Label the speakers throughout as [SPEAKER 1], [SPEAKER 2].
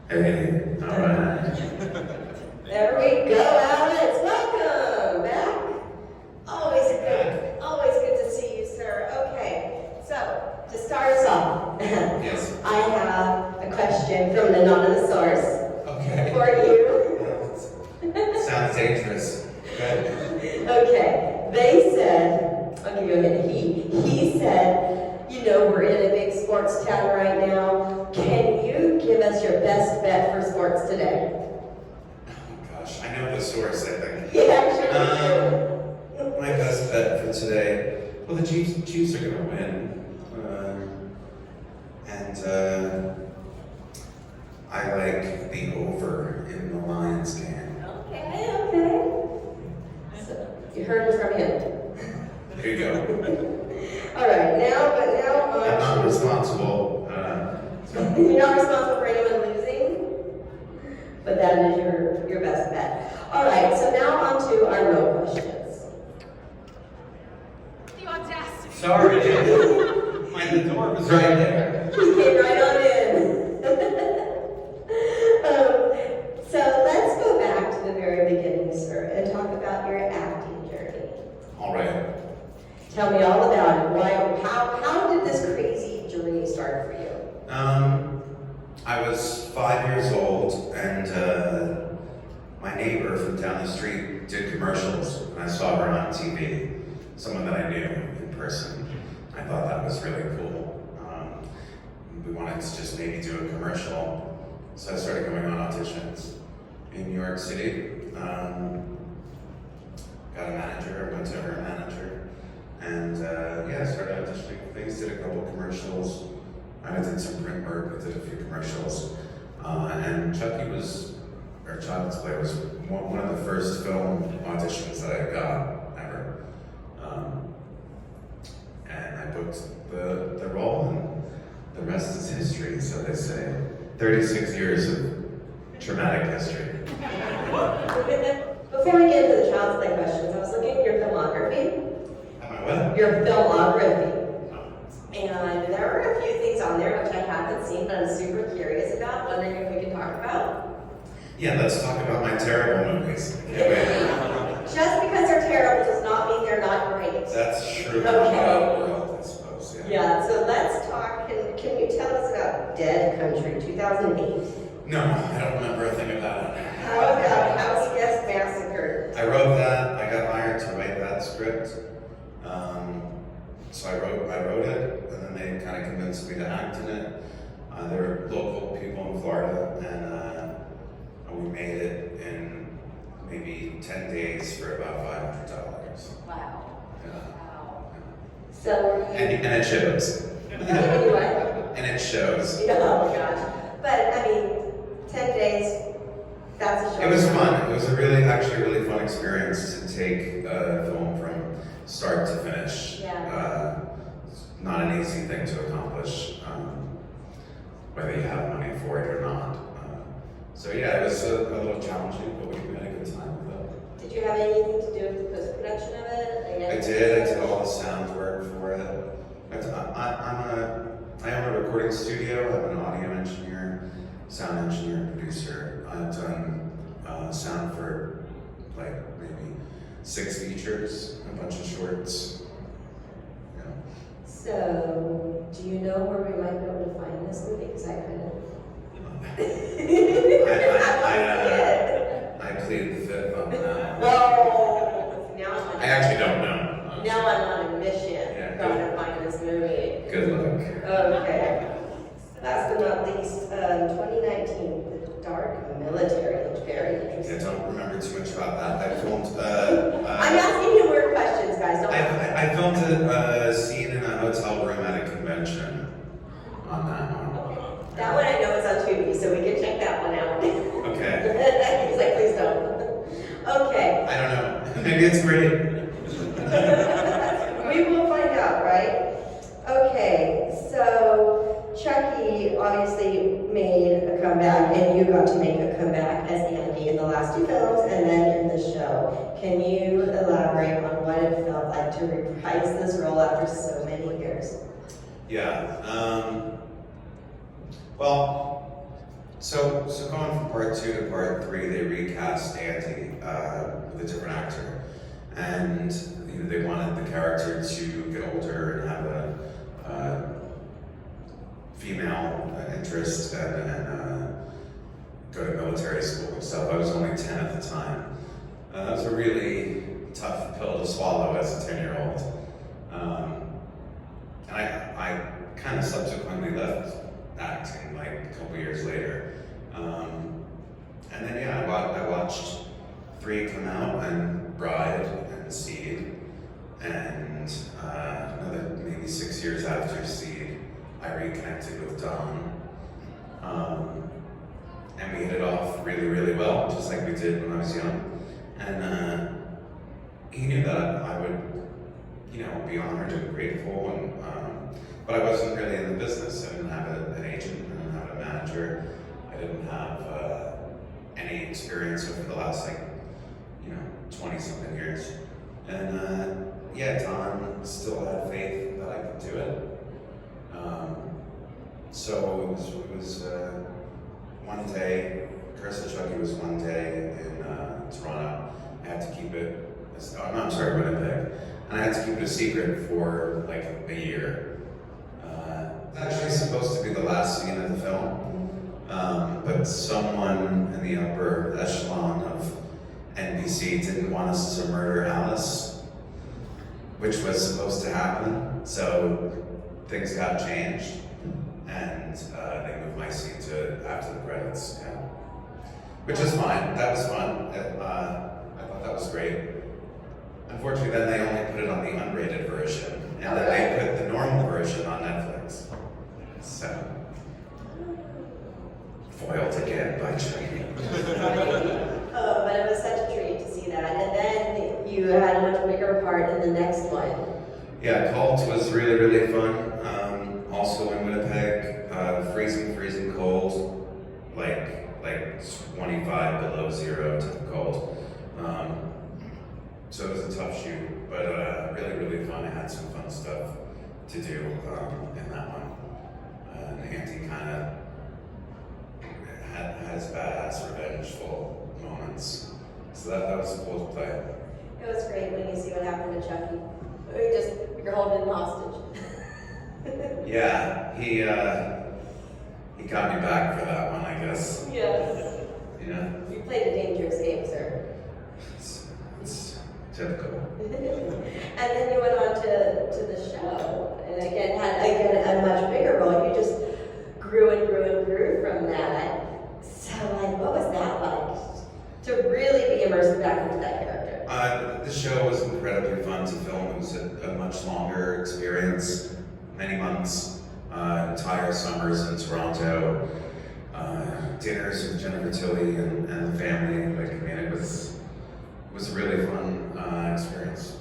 [SPEAKER 1] Hey, all right.
[SPEAKER 2] There we go, Alex. Welcome back. Always good to see you, sir. Okay, so to start us off,
[SPEAKER 1] Yes.
[SPEAKER 2] I have a question from an anonymous source
[SPEAKER 1] Okay.
[SPEAKER 2] for you.
[SPEAKER 1] Sounds dangerous. Good.
[SPEAKER 2] Okay, they said, I'll give you a hint. He said, you know, we're in a big sports town right now. Can you give us your best bet for sports today?
[SPEAKER 1] Oh gosh, I know the source, I think.
[SPEAKER 2] Yeah, sure.
[SPEAKER 1] My best bet for today. Well, the Chiefs are gonna win. I like the over in the Lions game.
[SPEAKER 2] Okay. So, you heard it from him.
[SPEAKER 1] Here you go.
[SPEAKER 2] All right, now
[SPEAKER 1] I'm not responsible.
[SPEAKER 2] You're not responsible for anyone losing, but that is your best bet. All right, so now on to our real questions.
[SPEAKER 3] The audacity.
[SPEAKER 1] Sorry, the door was right there.
[SPEAKER 2] He came right on in. So let's go back to the very beginning, sir, and talk about your acting journey.
[SPEAKER 1] All right.
[SPEAKER 2] Tell me all about it. How did this crazy journey start for you?
[SPEAKER 1] I was 5 years old, and my neighbor from down the street did commercials, and I saw her on TV, someone that I knew in person. I thought that was really cool. We wanted to just maybe do a commercial, so I started going on auditions in New York City. Got a manager, went to her manager, and I started auditioning for things, did a couple commercials. I did some print work, I did a few commercials. And Child's Play was one of the first film auditions that I got ever. And I booked the role, and the rest is history, so they say. 36 years of traumatic history.
[SPEAKER 2] Before we get into the Child's Play questions, I was looking at your filmography.
[SPEAKER 1] Am I what?
[SPEAKER 2] Your filmography. And there are a few things on there which I haven't seen, but I'm super curious about, wondering if we can talk about.
[SPEAKER 1] Yeah, let's talk about my terrible movies. Can't wait.
[SPEAKER 2] Just because they're terrible does not mean they're not great.
[SPEAKER 1] That's true.
[SPEAKER 2] Okay.
[SPEAKER 1] World, I suppose, yeah.
[SPEAKER 2] Yeah, so let's talk. Can you tell us about Dead Country, 2008?
[SPEAKER 1] No, I don't remember a thing about it.
[SPEAKER 2] How about House Guest Massacre?
[SPEAKER 1] I wrote that. I got hired to write that script. So I wrote it, and then they kind of convinced me to act in it. They were local people in Florida, and we made it in maybe 10 days for about $500.
[SPEAKER 2] Wow.
[SPEAKER 1] Yeah.
[SPEAKER 2] Wow. So were you...
[SPEAKER 1] And it shows.
[SPEAKER 2] What?
[SPEAKER 1] And it shows.
[SPEAKER 2] Oh my gosh. But I mean, 10 days, that's a short
[SPEAKER 1] It was
[SPEAKER 2] time.
[SPEAKER 1] fun. It was actually a really fun experience to take a film from start to finish.
[SPEAKER 2] Yeah.
[SPEAKER 1] Not an easy thing to accomplish, whether you have money for it or not. So yeah, it was a little challenging, but we had a good time with it.
[SPEAKER 2] Did you have anything to do with the post-production of it?
[SPEAKER 1] I did all the sound work for it. I own a recording studio. I'm an audio engineer, sound engineer, producer. I've done sound for like maybe 6 features, a bunch of shorts. Yeah.
[SPEAKER 2] So, do you know where we might be able to find this movie? Because I couldn't.
[SPEAKER 1] I plead the fifth on that.
[SPEAKER 2] Oh, now I'm
[SPEAKER 1] I actually don't know.
[SPEAKER 2] Now I'm on a mission.
[SPEAKER 1] Yeah,
[SPEAKER 2] Trying to find this movie.
[SPEAKER 1] Good luck.
[SPEAKER 2] Okay. Last but not least, 2019, The Dark Military looked very
[SPEAKER 1] I
[SPEAKER 2] interesting.
[SPEAKER 1] don't remember too much about that. I filmed.
[SPEAKER 2] I'm asking you weird questions, guys. Don't.
[SPEAKER 1] I filmed a scene in a hotel room at a convention on that one.
[SPEAKER 2] That one I know is on Tubi, so we can check that one out.
[SPEAKER 1] Okay.
[SPEAKER 2] He's like, please don't. Okay.
[SPEAKER 1] I don't know. Maybe it's great.
[SPEAKER 2] We will find out, right? Okay, so Chucky obviously made a comeback, and you got to make a comeback as Andy in the last two films and then in the show. Can you elaborate on what it felt like to reprise this role after so many years?
[SPEAKER 1] Yeah. Well, So going from part 2 to part 3, they recast Andy with a different actor, and they wanted the character to get older and have a female interest and go to military school and stuff. I was only 10 at the time. That was a really tough pill to swallow as a 10-year-old. And I kind of subsequently left acting like a couple years later. And then yeah, I watched 3 come out, and Bride and Seed, and another maybe 6 years after Seed, I reconnected with Don. And we hit it off really, really well, just like we did when I was young. And he knew that I would, be honored and grateful, and but I wasn't really in the business. I didn't have an agent, I didn't have a manager, I didn't have any experience over the last 20-something years. And yeah, Don still had faith that I could do it. So it was one day, Curse of Chucky was one day in Toronto. I had to keep it, Winnipeg. And I had to keep it a secret for like a year. It's actually supposed to be the last scene of the film, but someone in the upper echelon of NBC didn't want us to murder Alice, which was supposed to happen, so things got changed, and they moved my scene to after the credits, yeah. Which is fine, that was fun. I thought that was great. Unfortunately, then they only put it on the unrated version, and then they put the normal version on Netflix. So, foiled again by Chucky.
[SPEAKER 2] Oh, but it was such a treat to see that. And then you had a much bigger part in the next one.
[SPEAKER 1] Yeah, Cult was really, really fun. Also in Winnipeg, freezing cold, like 25 below zero type of cold. So it was a tough shoot, but really, really fun. I had some fun stuff to do in that one. And Andy kind of had his badass revengeful moments. So that was cool to play.
[SPEAKER 2] It was great when you see what happened to Chucky. You're holding him hostage.
[SPEAKER 1] Yeah, he got me back for that one, I guess.
[SPEAKER 2] Yes.
[SPEAKER 1] Yeah.
[SPEAKER 2] You played a dangerous game, sir.
[SPEAKER 1] It's typical.
[SPEAKER 2] And then you went on to the show, and again had a much bigger role. You just grew and grew and grew from that. So, what was that like? To really be immersed back into that character.
[SPEAKER 1] The show was incredibly fun to film. It was a much longer experience, many months, entire summers in Toronto, dinners with Jennifer Tilly and the family. It was a really fun experience.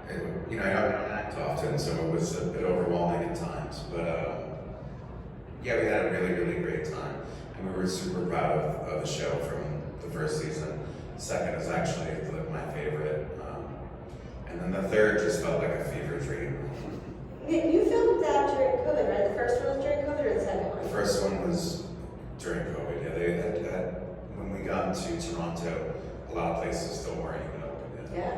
[SPEAKER 1] I don't act often, so it was a bit overwhelming at times, but yeah, we had a really, really great time, and we were super proud of the show from the first season. The second is actually my favorite, and then the third just felt like a fever dream.
[SPEAKER 2] You filmed that during COVID, right? The first one was during COVID, or the second one?
[SPEAKER 1] The first one was during COVID. Yeah, they had when we got to Toronto, a lot of places still weren't even open yet.
[SPEAKER 2] Yeah.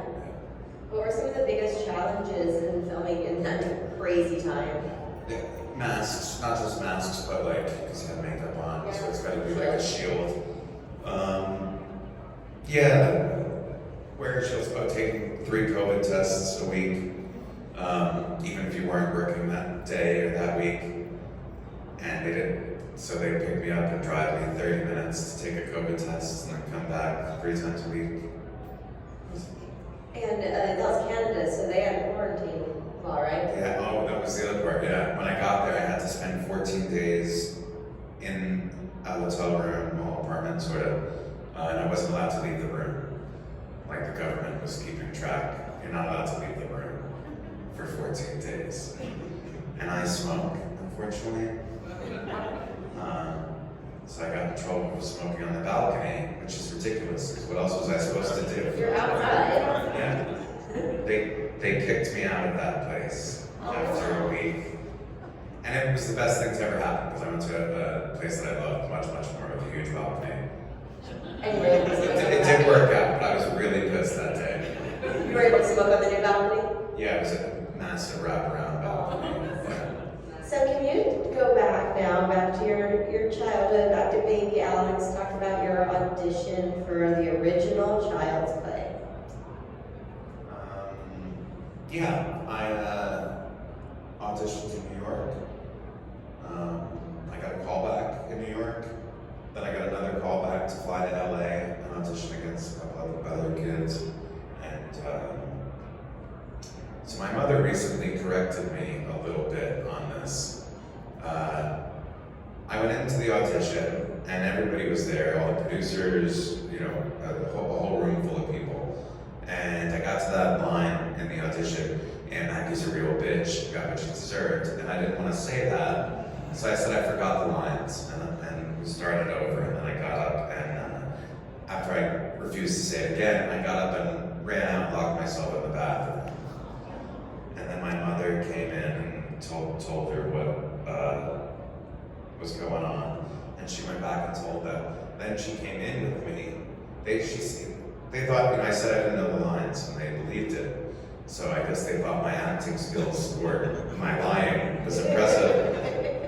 [SPEAKER 2] What were some of the biggest challenges in filming in that crazy time?
[SPEAKER 1] Yeah, masks, not just masks, but because you have makeup on, so it's got to be like a shield. Yeah, wearing shields, about taking 3 COVID tests a week, even if you weren't working that day or that week. And they did, so they pick me up and drive me 30 minutes to take a COVID test and then come back 3 times a week.
[SPEAKER 2] And that was Canada, so they had quarantine law, right?
[SPEAKER 1] Yeah, that was the other part, yeah. When I got there, I had to spend 14 days in a hotel room or apartment, sort of, and I wasn't allowed to leave the room. The government was keeping track. You're not allowed to leave the room for 14 days. And I smoke, unfortunately. So I got in trouble for smoking on the balcony, which is ridiculous, because what else was I supposed to do?
[SPEAKER 2] You're outside.
[SPEAKER 1] Yeah. They kicked me out of that place after a week. And it was the best thing to ever happen, because I went to a place that I loved much, much more with a huge balcony.
[SPEAKER 2] And you were able to smoke on the
[SPEAKER 1] It did work out, but I was really pissed that day.
[SPEAKER 2] You were able to smoke on the new balcony?
[SPEAKER 1] Yeah, it was a massive wraparound balcony. Yeah.
[SPEAKER 2] So can you go back now, back to your childhood, back to baby Alex, talk about your audition for the original Child's Play?
[SPEAKER 1] Yeah, I auditioned in New York. I got a call back in New York. Then I got another call back to fly to LA and audition against a couple of other kids. And so my mother recently corrected me a little bit on this. I went into the audition and everybody was there, all the producers, you know, a whole room full of people. And I got to that line in the audition, and Maggie's a real bitch, got what she deserved. And I didn't want to say that, so I said I forgot the lines, and we started over. And then I got up, and after I refused to say it again, I got up and ran out and locked myself in the bathroom. And then my mother came in and told her what was going on, and she went back and told them. Then she came in with me. They thought, you know, I said I didn't know the lines, and they believed it. So I guess they thought my acting skills were, my lying was impressive.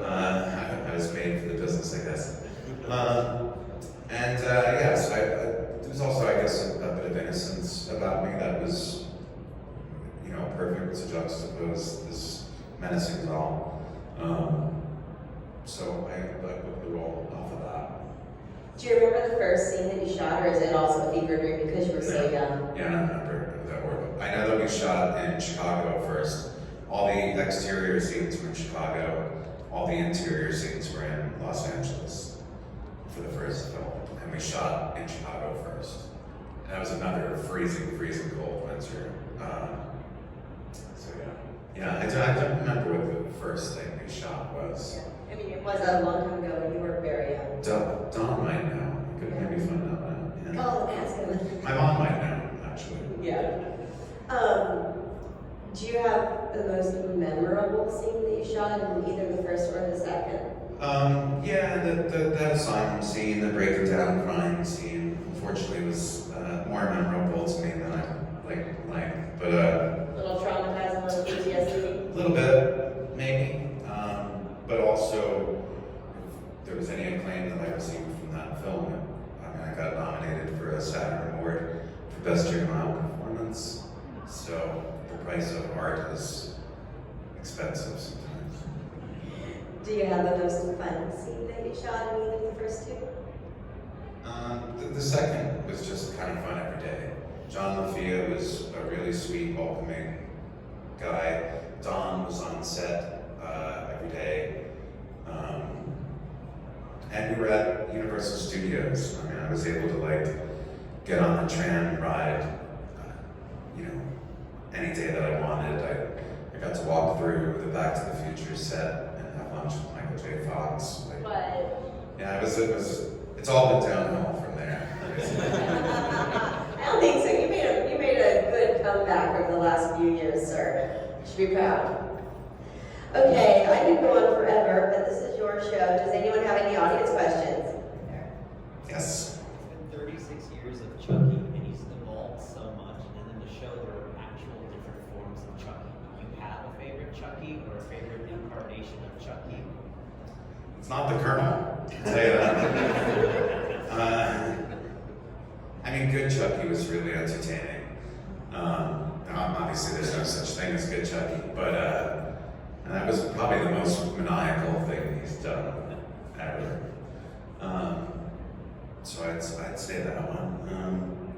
[SPEAKER 1] I was made for the business, I guess. Yes, there was also, I guess, a bit of innocence about me that was, you know, perfect to juxtapose this menacing doll. So I booked the role off of that.
[SPEAKER 2] Do you remember the first scene that you shot, or is it also a fever dream because you were so young?
[SPEAKER 1] Yeah, I don't remember that word. I know that we shot in Chicago first. All the exterior scenes were in Chicago. All the interior scenes were in Los Angeles for the first film. And we shot in Chicago first. And that was another freezing cold winter. So yeah. I don't remember what the first thing we shot was.
[SPEAKER 2] Yeah. I mean, it was a long time ago when you were very young.
[SPEAKER 1] Don might know. I could maybe find out now. Yeah.
[SPEAKER 2] Oh, ask him.
[SPEAKER 1] My mom might know, actually.
[SPEAKER 2] Yeah. Do you have the most memorable scene that you shot in either the first or the second?
[SPEAKER 1] Yeah, that asylum scene, the breaking down crying scene, unfortunately was more memorable to me than I like. But
[SPEAKER 2] a little traumatizing, a little PTSD?
[SPEAKER 1] A little bit, maybe. But also, if there was any acclaim that I received from that film, I got nominated for a Saturn Award for Best Juvenile Performance. So the price of art is expensive sometimes.
[SPEAKER 2] Do you have the most fun scene that you shot in either of the first two?
[SPEAKER 1] The second was just kind of fun every day. John LaFia was a really sweet, welcoming guy. Don was on set every day. And we were at Universal Studios. I was able to get on the tram ride, any day that I wanted. I got to walk through the Back to the Future set and have lunch with Michael J. Fox. Yeah, it's all been downhill from there.
[SPEAKER 2] I don't think so. You made a good comeback over the last few years, sir. You should be proud. Okay, I could go on forever, but this is your show. Does anyone have any audience questions?
[SPEAKER 1] Yes.
[SPEAKER 3] It's been 36 years of Chucky, and he's evolved so much. And in the show, there are actual different forms of Chucky. Do you have a favorite Chucky or a favorite incarnation of Chucky?
[SPEAKER 1] It's not the Colonel, I'll tell you that. Good Chucky was really entertaining. Obviously, there's no such thing as good Chucky, but that was probably the most maniacal thing he's done ever. So I'd say that one.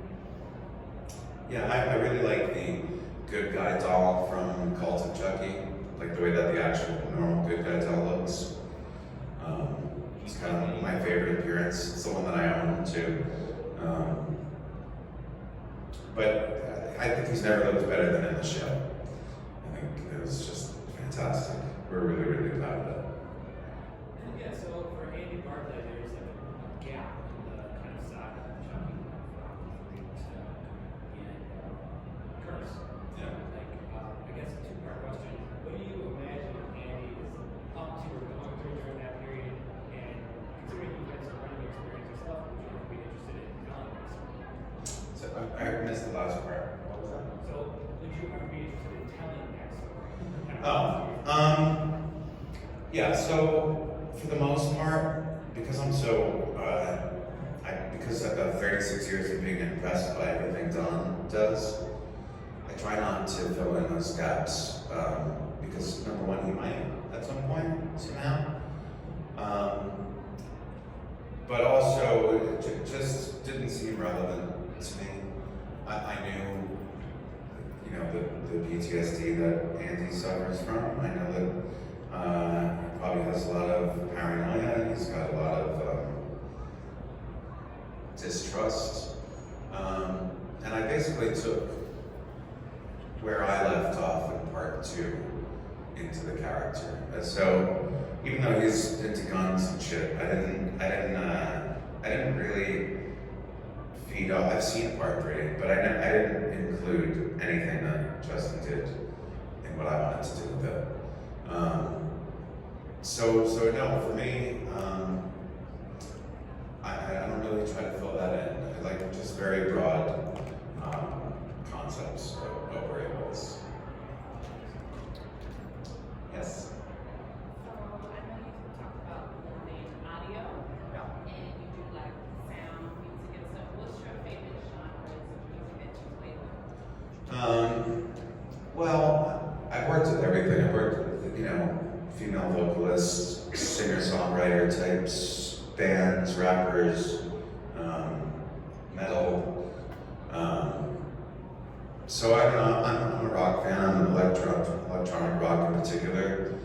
[SPEAKER 1] I really like the good guy doll from Cult of Chucky, like the way that the actual normal good guy doll looks. It's kind of my favorite appearance. It's the one that I own too. But I think he's never looked better than in the show. I think it was just fantastic. We're really, really proud of it.
[SPEAKER 4] Yeah, so for Andy Barclay, there's a gap in the kind of saga of Chucky from and Curse.
[SPEAKER 1] Yeah.
[SPEAKER 4] I guess a two-part question. What do you imagine Andy is up to or going through during that period? And
[SPEAKER 1] I missed the last part. What was that?
[SPEAKER 4] So, would you ever be interested in telling that story?
[SPEAKER 1] Yeah, so for the most part, because I'm so, because I've got 36 years of being impressed by everything Don does, I try not to fill in those gaps, because number one, he might at some point, somehow. But also, it just didn't seem relevant to me. I knew, you know, the PTSD that Andy suffers from. I know that he probably has a lot of paranoia. He's got a lot of distrust. And I basically took where I left off in part 2 into the character. And so even though he's into guns and shit, I didn't really feed off. I've seen part 3, but I didn't include anything that Justin did in what I wanted to do with it. So no, for me, I don't really try to fill that in. I like just very broad concepts of where it was. Yes.
[SPEAKER 5] So I know you talk about learning audio, and you do like sound, music, and stuff. What's your favorite genres of music that you play with?
[SPEAKER 1] Well, I've worked with everything. I've worked with, you know, female vocalists, singer-songwriter types, bands, rappers, metal. So I'm a rock fan. I'm an electronic rock in particular.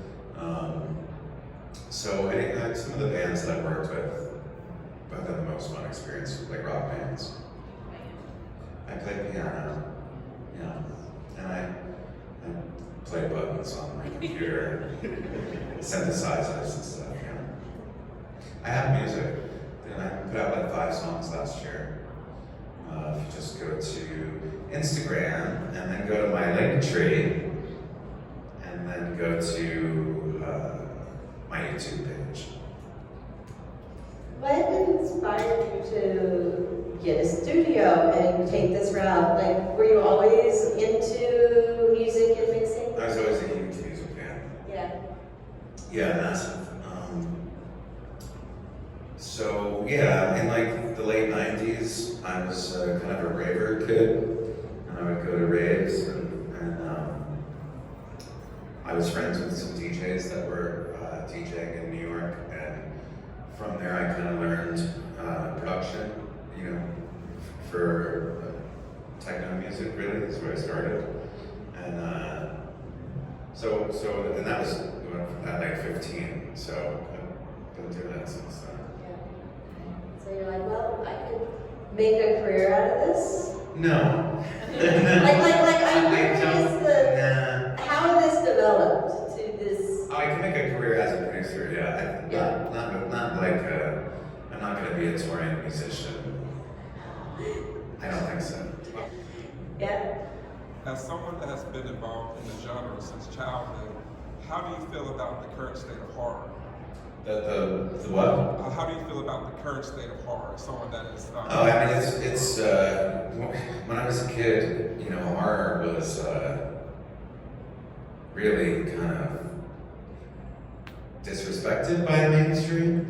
[SPEAKER 1] So some of the bands that I've worked with, I've had the most fun experience with, like rock bands. I play piano, yeah, and I play buttons on my computer, synthesizers and stuff. Yeah. I have music, and I put out like 5 songs last year. If you just go to Instagram and then go to my link tree, and then go to my YouTube page.
[SPEAKER 2] What inspired you to get a studio and take this route? Like, were you always into music and mixing?
[SPEAKER 1] I was always a huge music fan.
[SPEAKER 2] Yeah.
[SPEAKER 1] Yeah, massive. So yeah, in like the late 90s, I was kind of a raver kid, and I would go to raves, and I was friends with some DJs that were DJing in New York, and from there I kind of learned production, you know, for techno music. Really, is where I started, and and that was at like 15. So I've been doing that since then.
[SPEAKER 2] So you're like, well, I could make a career out of this?
[SPEAKER 1] No.
[SPEAKER 2] I'm curious how this developed to this.
[SPEAKER 1] I can make a career as a producer, yeah. Not like, I'm not going to be a touring musician. I don't think so.
[SPEAKER 2] Yeah.
[SPEAKER 6] As someone that has been involved in the genre since childhood, how do you feel about the current state of horror?
[SPEAKER 1] The what?
[SPEAKER 6] How do you feel about the current state of horror? Someone that is.
[SPEAKER 1] Oh, I mean, it's when I was a kid, you know, horror was really kind of disrespected by the mainstream.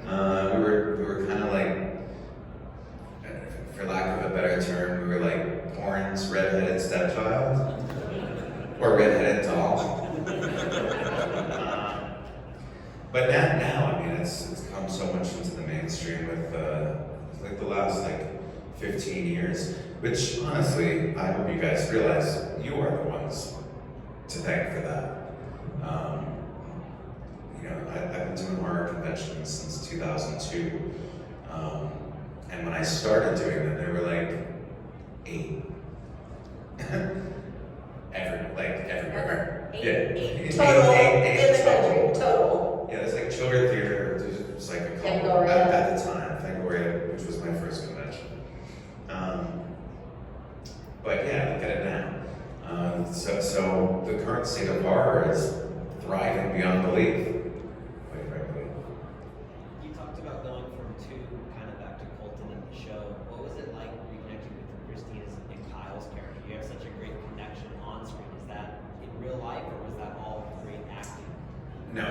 [SPEAKER 1] We were kind of like, for lack of a better term, we were like porn's redheaded stepchild or redheaded doll. But now, I mean, it's come so much into the mainstream with like the last like 15 years, which honestly, I hope you guys realize you are the ones to thank for that. You know, I've been doing horror conventions since 2002, and when I started doing them, there were like 8. Everywhere.
[SPEAKER 2] Eight total in the country, total.
[SPEAKER 1] Yeah, there's like Children's Theater, there's like a couple
[SPEAKER 2] Fangoria.
[SPEAKER 1] at the time, Fangoria, which was my first convention. But yeah, look at it now. So the current state of horror is thriving beyond belief, quite frankly.
[SPEAKER 3] You talked about going from 2 kind of back to Colton in the show. What was it like reconnecting with your Christina's and Kyle's character? You have such a great connection on screen. Is that in real life, or was that all great acting?
[SPEAKER 1] No,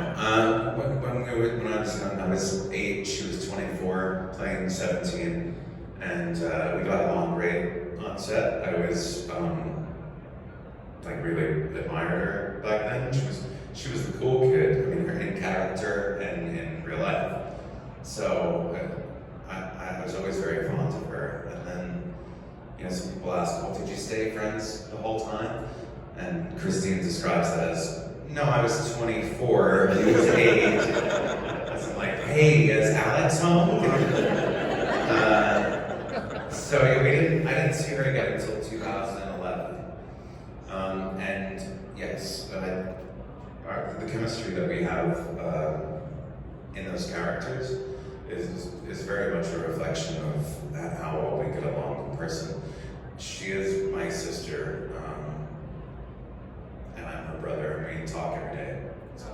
[SPEAKER 1] when I was young, I was 8, she was 24, playing 17, and we got along great on set. I was like really admired her back then. She was the cool kid. I mean, her in character and in real life. So I was always very fond of her. And then, you know, some people ask, well, did you stay friends the whole time? And Christine describes that as, no, I was 24, he was 8. I was like, hey, is Alex home? So yeah, I didn't see her again until 2011. And yes, the chemistry that we have in those characters is very much a reflection of how well we get along in person. She is my sister, and I'm her brother, and we talk every day. So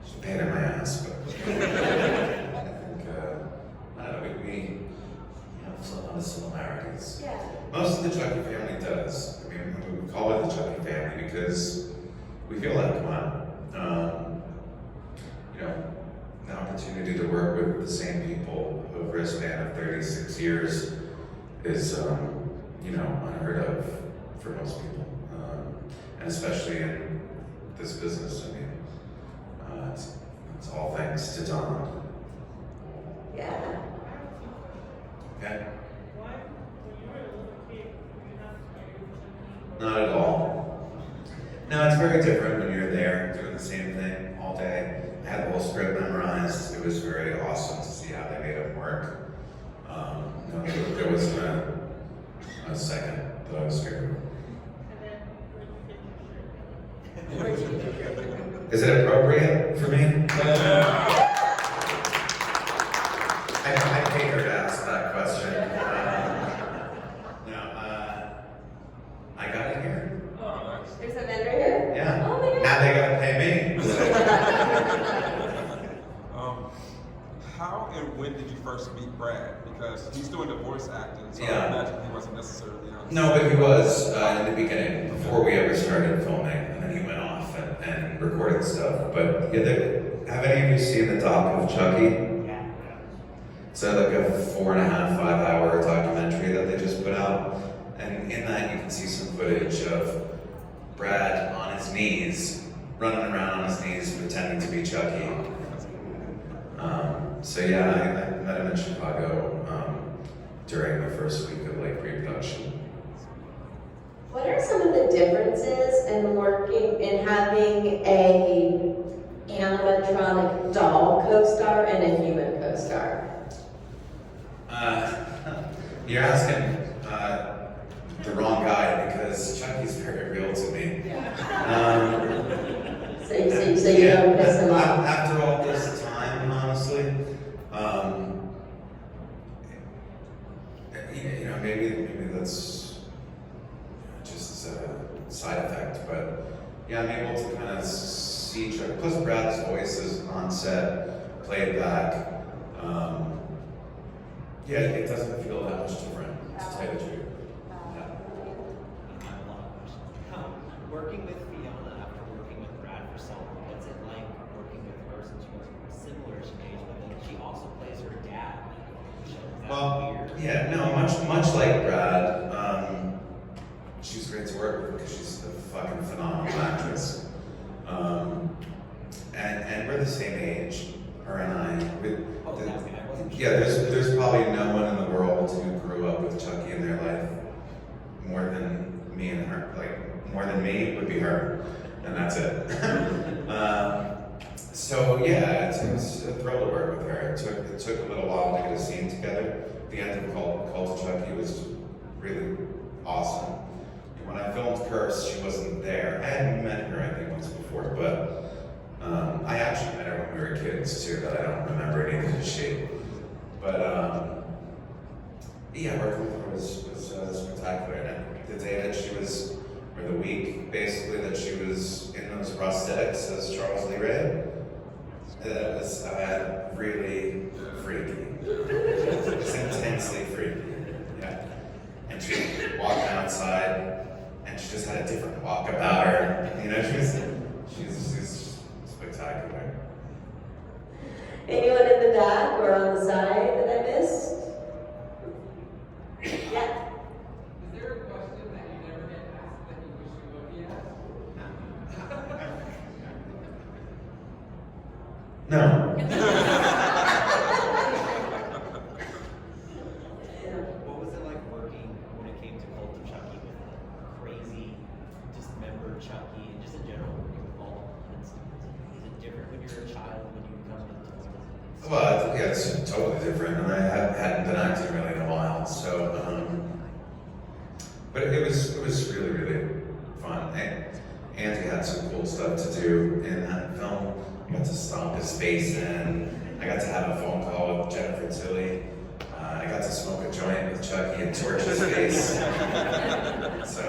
[SPEAKER 1] she's a pain in my ass, but I think I don't know, we have a lot of similarities.
[SPEAKER 2] Yeah.
[SPEAKER 1] Most of the Chucky family does. I mean, we call it the Chucky family because we feel like one. You know, the opportunity to work with the same people over a span of 36 years is, you know, unheard of for most people, and especially in this business. I mean, it's all thanks to Don.
[SPEAKER 2] Yeah.
[SPEAKER 1] Okay.
[SPEAKER 7] Why, when you were a little kid, were you not scared of Chucky?
[SPEAKER 1] Not at all. No, it's very different when you're there doing the same thing all day. I had the whole script memorized. It was very awesome to see how they made it work. No, there wasn't a second that I was scared of.
[SPEAKER 7] And then when you fit your shirt?
[SPEAKER 1] Is it appropriate for me? I hate her to ask that question. I got it here.
[SPEAKER 6] Oh, nice.
[SPEAKER 2] There's a vendor here?
[SPEAKER 1] Yeah.
[SPEAKER 2] Oh my God.
[SPEAKER 1] Now they gotta pay me.
[SPEAKER 6] How and when did you first meet Brad? Because he's doing the voice acting, so
[SPEAKER 1] Yeah.
[SPEAKER 6] I imagine he wasn't necessarily on.
[SPEAKER 1] No, but he was in the beginning, before we ever started filming, and then he went off and recorded stuff. But yeah, have any of you seen the doc of Chucky?
[SPEAKER 3] Yeah.
[SPEAKER 1] So like a 4.5, 5-hour documentary that they just put out, and in that you can see some footage of Brad on his knees, running around on his knees, pretending to be Chucky. So yeah, I met him in Chicago during the first week of like pre-production.
[SPEAKER 2] What are some of the differences in having a animatronic doll co-star and a human co-star?
[SPEAKER 1] You're asking the wrong guy because Chucky's very real to me.
[SPEAKER 2] So you don't piss him off?
[SPEAKER 1] After all this time, honestly, you know, maybe that's just a side effect, but yeah, I'm able to kind of see Chucky. Plus, Brad's voice is on set, played back. Yeah, it doesn't feel that much different, to tell you the truth. Yeah.
[SPEAKER 3] I have a lot of questions. Working with Fiona after working with Brad for so long, what's it like working with her since she was similar in age, but then she also plays her dad? Is that
[SPEAKER 1] Well,
[SPEAKER 3] weird?
[SPEAKER 1] yeah, no, much like Brad, she's great to work with because she's a fucking phenomenal actress. And we're the same age, her and I.
[SPEAKER 3] Oh, that's good. I wasn't sure.
[SPEAKER 1] Yeah, there's probably no one in the world who grew up with Chucky in their life more than me and her. Like, more than me would be her, and that's it. So yeah, it's a thrill to work with her. It took a little while to get a scene together. The end of Cult of Chucky was really awesome. When I filmed Curse, she wasn't there. I had met her, I think, once before, but I actually met her when we were kids too, that I don't remember any of the shit. But yeah, working with her was spectacular. And the day that she was, or the week basically that she was in those prosthetics as Charles Lee Ray, that was really freaky. It's intensely freaky. Yeah. outside, and she just had a different walk about her. You know, she's spectacular.
[SPEAKER 2] Anyone in the back or on the side that I missed? Yeah.
[SPEAKER 8] Is there a question that you never get asked that you wish you would be asked?
[SPEAKER 1] No.
[SPEAKER 3] What was it like working when it came to Cult of Chucky with a crazy, dismembered Chucky, and just in general working with all the instruments? Is it different when you're a child when you become an adult?
[SPEAKER 1] Well, yeah, it's totally different, and I hadn't been acting really in a while, so, but it was really, really fun. And Andy had some cool stuff to do in that film. I got to stomp his face in. I got to have a phone call with Jennifer Tilly. I got to smoke a joint with Chucky and torch his face. So,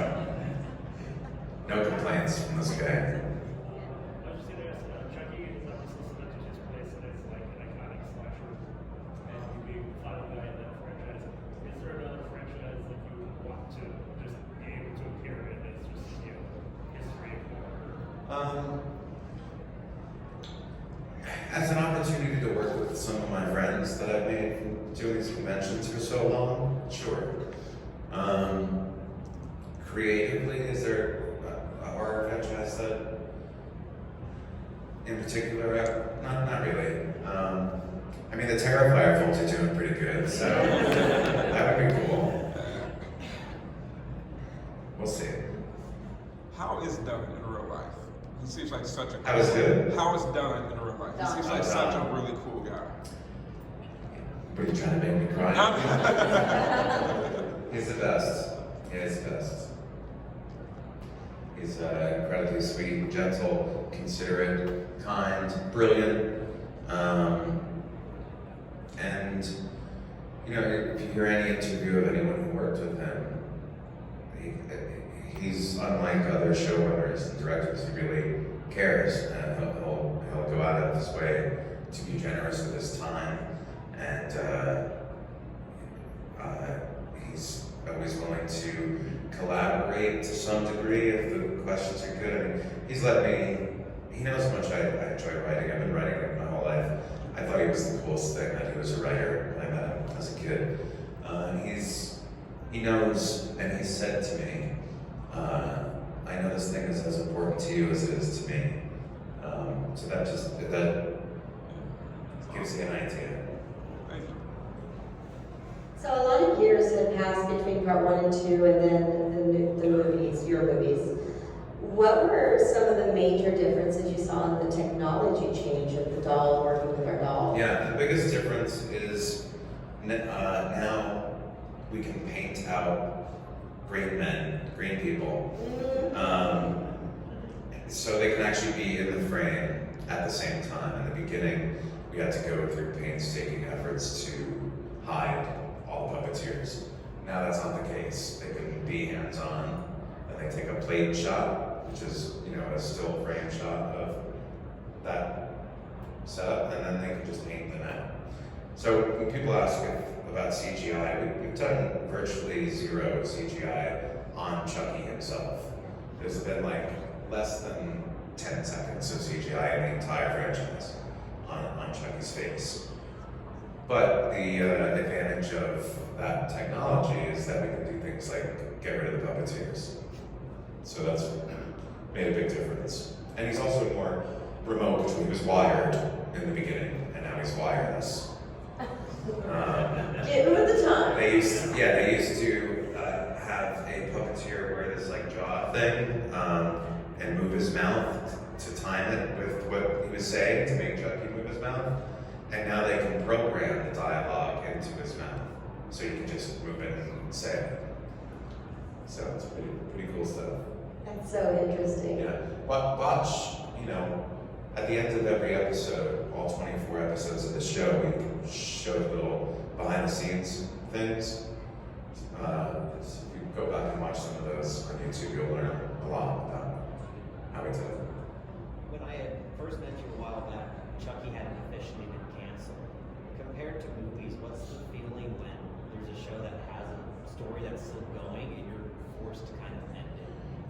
[SPEAKER 1] no complaints from this guy.
[SPEAKER 7] I just say there's Chucky is obviously cemented his place as like an iconic slasher, and you being the final guy in that franchise. Is there another franchise that you would want to just be able to appear in as just history of horror?
[SPEAKER 1] As an opportunity to work with some of my friends that I've made from doing these conventions for so long, sure. Creatively, is there a horror franchise that, in particular, not really. I mean, the Terrifier films are doing pretty good, so that would be cool. We'll see.
[SPEAKER 6] How is Dunn in real life? He seems like such a.
[SPEAKER 1] How is who?
[SPEAKER 6] How is Dunn in real life? He seems like such a really cool guy.
[SPEAKER 1] What are you trying to make me cry? He's the best. Yeah, he's the best. He's incredibly sweet, gentle, considerate, kind, brilliant. And, you know, if you hear any interview of anyone who worked with him, he's unlike other showrunners and directors. He really cares. He'll go out of his way to be generous with his time. And he's always willing to collaborate to some degree if the questions are good. I mean, he's let me, he knows how much I enjoy writing. I've been writing my whole life. I thought he was the coolest thing that he was a writer when I met him as a kid. He knows, and he said to me, I know this thing is as important to you as it is to me. So that gives you an idea.
[SPEAKER 2] So a lot of years had passed between part 1 and 2 and then the movies, your movies. What were some of the major differences you saw in the technology change of the doll working with our doll?
[SPEAKER 1] Yeah, the biggest difference is now we can paint out green men, green people. So they can actually be in the frame at the same time. In the beginning, we had to go through painstaking efforts to hide all the puppeteers. Now that's not the case. They can be hands-on, and they take a plate shot, which is, you know, a still frame shot of that setup, and then they can just paint them out. So when people ask about CGI, we've done virtually zero CGI on Chucky himself. There's been like less than 10 seconds of CGI in the entire franchise on Chucky's face. But the advantage of that technology is that we can do things like get rid of the puppeteers. So that's made a big difference. And he's also more remote, which he was wired in the beginning, and now he's wireless.
[SPEAKER 2] Getting with the time.
[SPEAKER 1] They used to have a puppeteer wear this like jaw thing and move his mouth to time it with what he was saying to make Chucky move his mouth. And now they can program the dialogue into his mouth, so you can just move it and say it. So it's pretty cool stuff.
[SPEAKER 2] That's so interesting.
[SPEAKER 1] Yeah. Watch, you know, at the end of every episode, all 24 episodes of the show, we show little behind-the-scenes things. If you go back and watch some of those on YouTube, you'll learn a lot about how we did it.
[SPEAKER 3] When I had first met you a while back, Chucky hadn't officially been canceled. Compared to movies, what's the feeling when there's a show that has a story that's still going and you're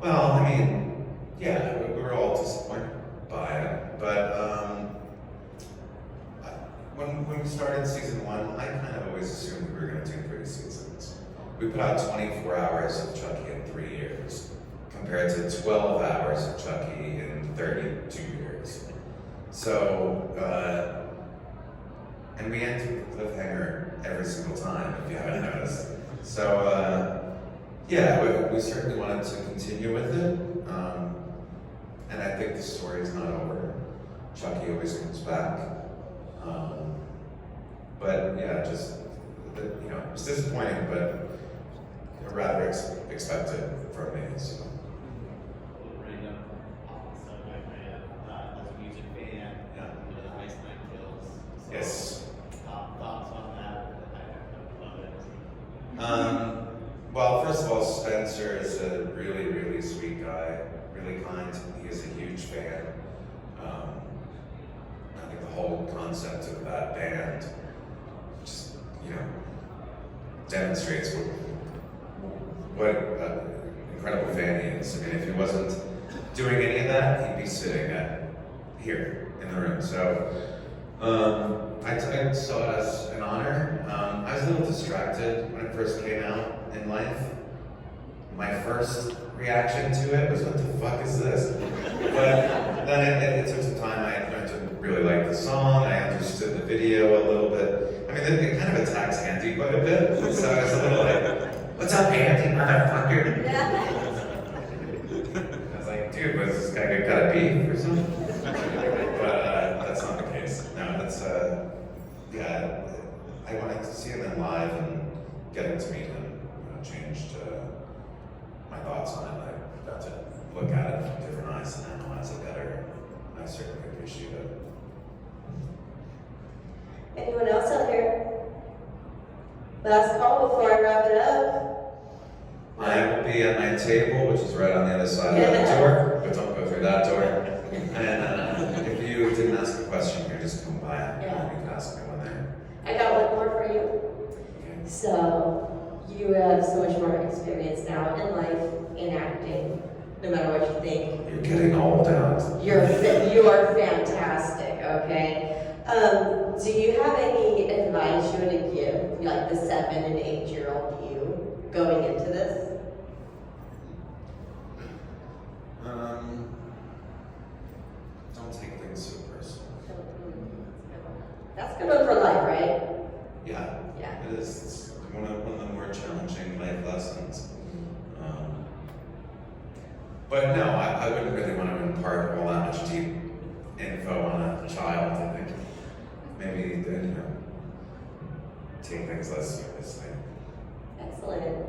[SPEAKER 1] Well, I mean, yeah, we were all disappointed by it, but when we started season 1, I kind of always assumed we were going to do 3 seasons. We put out 24 hours of Chucky in 3 years, compared to 12 hours of Chucky in 32 years. So, and we end with cliffhanger every single time, if you haven't noticed. So, yeah, we certainly wanted to continue with it, and I think the story's not over. Chucky always comes back, but yeah, just you know, it was disappointing, but rather expected from me. So.
[SPEAKER 3] Random subject, as a music fan,
[SPEAKER 1] Yeah.
[SPEAKER 3] you know, the Ice Nine Kills. So,
[SPEAKER 1] Yes.
[SPEAKER 3] thoughts on that? I love it.
[SPEAKER 1] Well, first of all, Spencer is a really, really sweet guy, really kind. He is a huge fan. I think the whole concept of that band just, you know, demonstrates what an incredible fan he is. I mean, if he wasn't doing any of that, he'd be sitting here in the room. So I saw it as an honor. I was a little distracted when it first came out in life. My first reaction to it was, what the fuck is this? But then it took some time. I learned to really like the song. I understood the video a little bit. I mean, it kind of attacks Andy quite a bit. So I was a little like, what's up, Andy, motherfucker? I was like, dude, was this guy got a beef or something? But that's not the case. No, that's, yeah, I wanted to see him in live, and getting to meet him changed my thoughts on it. I got to look at it from different eyes and analyze it better. I certainly appreciate it.
[SPEAKER 2] Anyone else out here? Last call before I wrap it up.
[SPEAKER 1] I will be at my table, which is right on the other side of the door, but don't go through that door. And if you didn't ask a question here, just come by. You can ask me when there.
[SPEAKER 2] I got one more for you. So, you have so much more experience now in life, in acting, no matter what you think.
[SPEAKER 1] You're getting old out.
[SPEAKER 2] You are fantastic, okay? Do you have any advice you would give, like the 7 and 8-year-old you, going into this?
[SPEAKER 1] Don't take things so personal.
[SPEAKER 2] That's good one for life, right?
[SPEAKER 1] Yeah.
[SPEAKER 2] Yeah.
[SPEAKER 1] It is. It's one of the more challenging life lessons. But no, I wouldn't really want to impart all that much deep info on a child. I think maybe, you know, take things less seriously.
[SPEAKER 2] Excellent.